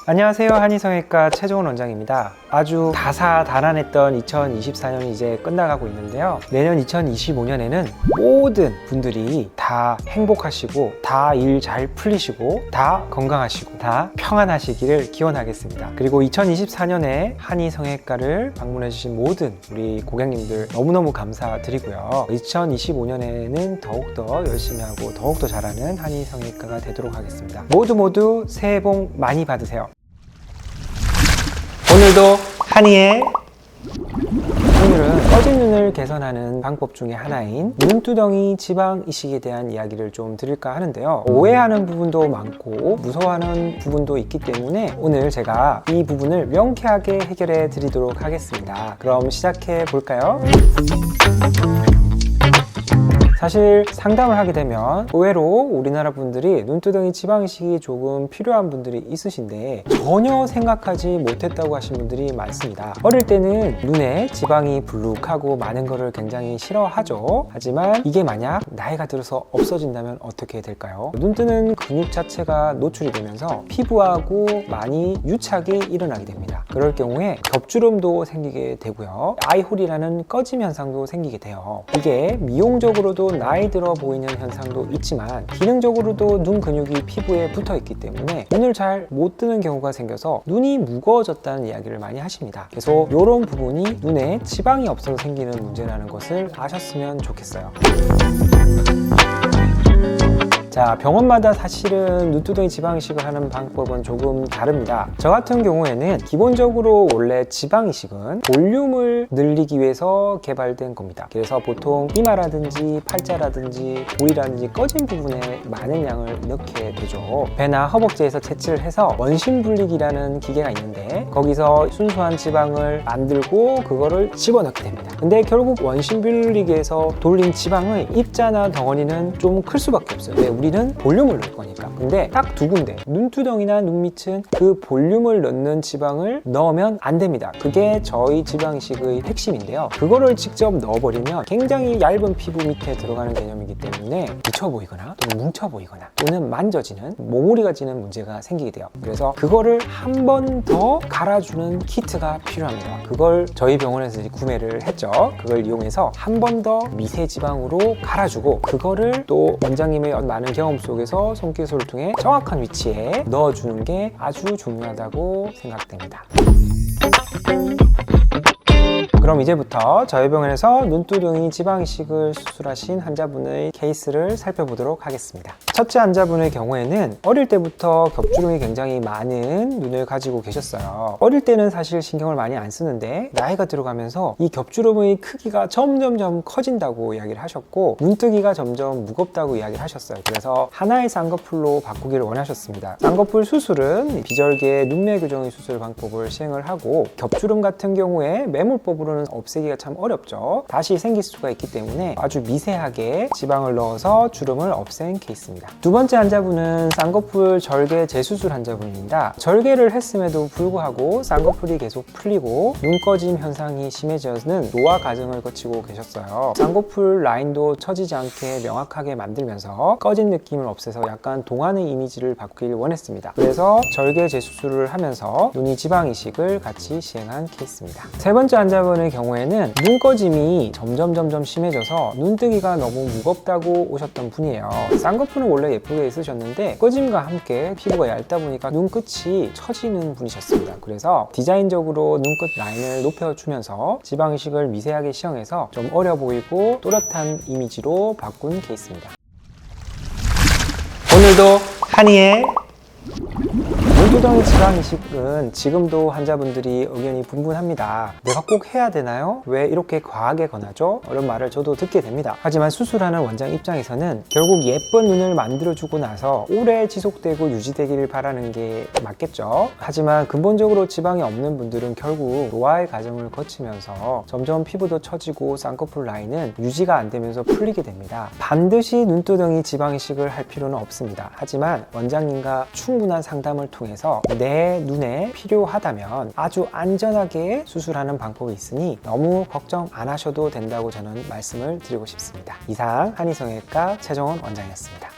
안녕하세요. 한의성형외과 최종원 원장입니다. 아주 다사다난했던 2024년이 이제 끝나가고 있는데요. 내년 2025년에는 모든 분들이 다 행복하시고 다 일 잘 풀리시고 다 건강하시고 다 평안하시기를 기원하겠습니다. 그리고 2024년에 한의성형외과를 방문해 주신 모든 우리 고객님들 너무너무 감사드리고요. 2025년에는 더욱더 열심히 하고 더욱더 잘하는 한의성형외과가 되도록 하겠습니다. 모두 새해 복 많이 받으세요. 오늘도 한의의 오늘은 꺼진 눈을 개선하는 방법 중에 하나인 눈두덩이 지방 이식에 대한 이야기를 좀 드릴까 하는데요. 오해하는 부분도 많고 무서워하는 부분도 있기 때문에 오늘 제가 이 부분을 명쾌하게 해결해 드리도록 하겠습니다. 그럼 시작해 볼까요? 사실 상담을 하게 되면 의외로 우리나라 분들이 눈두덩이 지방 이식이 조금 필요한 분들이 있으신데 전혀 생각하지 못했다고 하신 분들이 많습니다. 어릴 때는 눈에 지방이 불룩하고 많은 거를 굉장히 싫어하죠. 하지만 이게 만약 나이가 들어서 없어진다면 어떻게 될까요? 눈뜨는 근육 자체가 노출이 되면서 피부하고 많이 유착이 일어나게 됩니다. 그럴 경우에 겹주름도 생기게 되고요. 아이홀이라는 꺼짐 현상도 생기게 돼요. 이게 미용적으로도 나이 들어 보이는 현상도 있지만 기능적으로도 눈 근육이 피부에 붙어 있기 때문에 눈을 잘 못 뜨는 경우가 생겨서 눈이 무거워졌다는 이야기를 많이 하십니다. 그래서 이런 부분이 눈에 지방이 없어서 생기는 문제라는 것을 아셨으면 좋겠어요. 자, 병원마다 사실은 눈두덩이 지방 이식을 하는 방법은 조금 다릅니다. 저 같은 경우에는 기본적으로 원래 지방 이식은 볼륨을 늘리기 위해서 개발된 겁니다. 그래서 보통 이마라든지 팔자라든지 볼이라든지 꺼진 부분에 많은 양을 넣게 되죠. 배나 허벅지에서 채취를 해서 원심분리기라는 기계가 있는데 거기서 순수한 지방을 만들고 그거를 집어넣게 됩니다. 근데 결국 원심분리기에서 돌린 지방의 입자나 덩어리는 좀 클 수밖에 없어요. 왜? 우리는 볼륨을 넣을 거니까. 근데 딱 두 군데, 눈두덩이나 눈밑은 그 볼륨을 넣는 지방을 넣으면 안 됩니다. 그게 저희 지방 이식의 핵심인데요. 그거를 직접 넣어버리면 굉장히 얇은 피부 밑에 들어가는 개념이기 때문에 비쳐 보이거나 또는 뭉쳐 보이거나 또는 만져지는 몽우리가 지는 문제가 생기게 돼요. 그래서 그거를 한 번 더 갈아주는 키트가 필요합니다. 그걸 저희 병원에서 이제 구매를 했죠. 그걸 이용해서 한 번 더 미세 지방으로 갈아주고 그거를 또 원장님의 많은 경험 속에서 손기술을 통해 정확한 위치에 넣어주는 게 아주 중요하다고 생각됩니다. 그럼 이제부터 저희 병원에서 눈두덩이 지방 이식을 수술하신 환자분의 케이스를 살펴보도록 하겠습니다. 첫째 환자분의 경우에는 어릴 때부터 겹주름이 굉장히 많은 눈을 가지고 계셨어요. 어릴 때는 사실 신경을 많이 안 쓰는데 나이가 들어가면서 이 겹주름의 크기가 점점 커진다고 이야기를 하셨고 눈뜨기가 점점 무겁다고 이야기를 하셨어요. 그래서 하나의 쌍꺼풀로 바꾸기를 원하셨습니다. 쌍꺼풀 수술은 비절개 눈매 교정의 수술 방법을 시행을 하고 겹주름 같은 경우에 매몰법으로는 없애기가 참 어렵죠. 다시 생길 수가 있기 때문에 아주 미세하게 지방을 넣어서 주름을 없앤 케이스입니다. 두 번째 환자분은 쌍꺼풀 절개 재수술 환자분입니다. 절개를 했음에도 불구하고 쌍꺼풀이 계속 풀리고 눈꺼짐 현상이 심해져는 노화 과정을 거치고 계셨어요. 쌍꺼풀 라인도 처지지 않게 명확하게 만들면서 꺼진 느낌을 없애서 약간 동안의 이미지를 바꾸길 원했습니다. 그래서 절개 재수술을 하면서 눈이 지방 이식을 같이 시행한 케이스입니다. 세 번째 환자분의 경우에는 눈꺼짐이 점점 심해져서 눈뜨기가 너무 무겁다고 오셨던 분이에요. 쌍꺼풀은 원래 예쁘게 있으셨는데 꺼짐과 함께 피부가 얇다 보니까 눈끝이 처지는 분이셨습니다. 그래서 디자인적으로 눈끝 라인을 높여주면서 지방 이식을 미세하게 시행해서 좀 어려 보이고 또렷한 이미지로 바꾼 케이스입니다. 오늘도 한의의 눈두덩이 지방 이식은 지금도 환자분들이 의견이 분분합니다. 내가 꼭 해야 되나요? 왜 이렇게 과하게 권하죠? 이런 말을 저도 듣게 됩니다. 하지만 수술하는 원장 입장에서는 결국 예쁜 눈을 만들어주고 나서 오래 지속되고 유지되기를 바라는 게 맞겠죠. 하지만 근본적으로 지방이 없는 분들은 결국 노화의 과정을 거치면서 점점 피부도 처지고 쌍꺼풀 라인은 유지가 안 되면서 풀리게 됩니다. 반드시 눈두덩이 지방 이식을 할 필요는 없습니다. 하지만 원장님과 충분한 상담을 통해서 내 눈에 필요하다면 아주 안전하게 수술하는 방법이 있으니 너무 걱정 안 하셔도 된다고 저는 말씀을 드리고 싶습니다. 이상 한의성형외과 최종원 원장이었습니다.